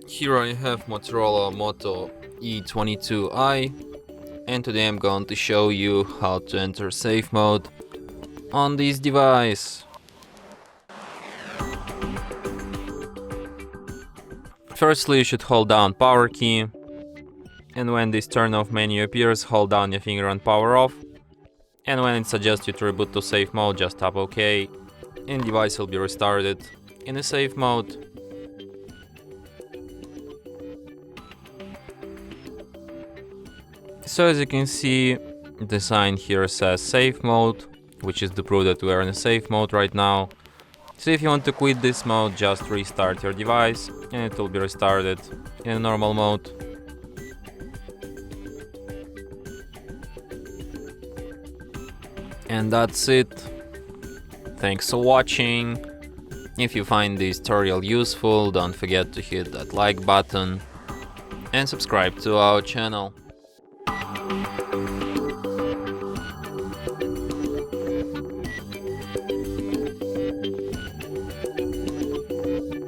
Here I have Motorola Moto E22i, and today I'm going to show you how to enter safe mode on this device. Firstly, you should hold down power key, and when this turn off menu appears, hold down your finger on power off, and when it suggests you to reboot to safe mode, just tap OK, and device will be restarted in a safe mode. So as you can see, the sign here says safe mode, which is the proof that we are in a safe mode right now. So if you want to quit this mode, just restart your device and it will be restarted in a normal mode. And that's it. Thanks for watching. If you find this tutorial useful, don't forget to hit that like button and subscribe to our channel.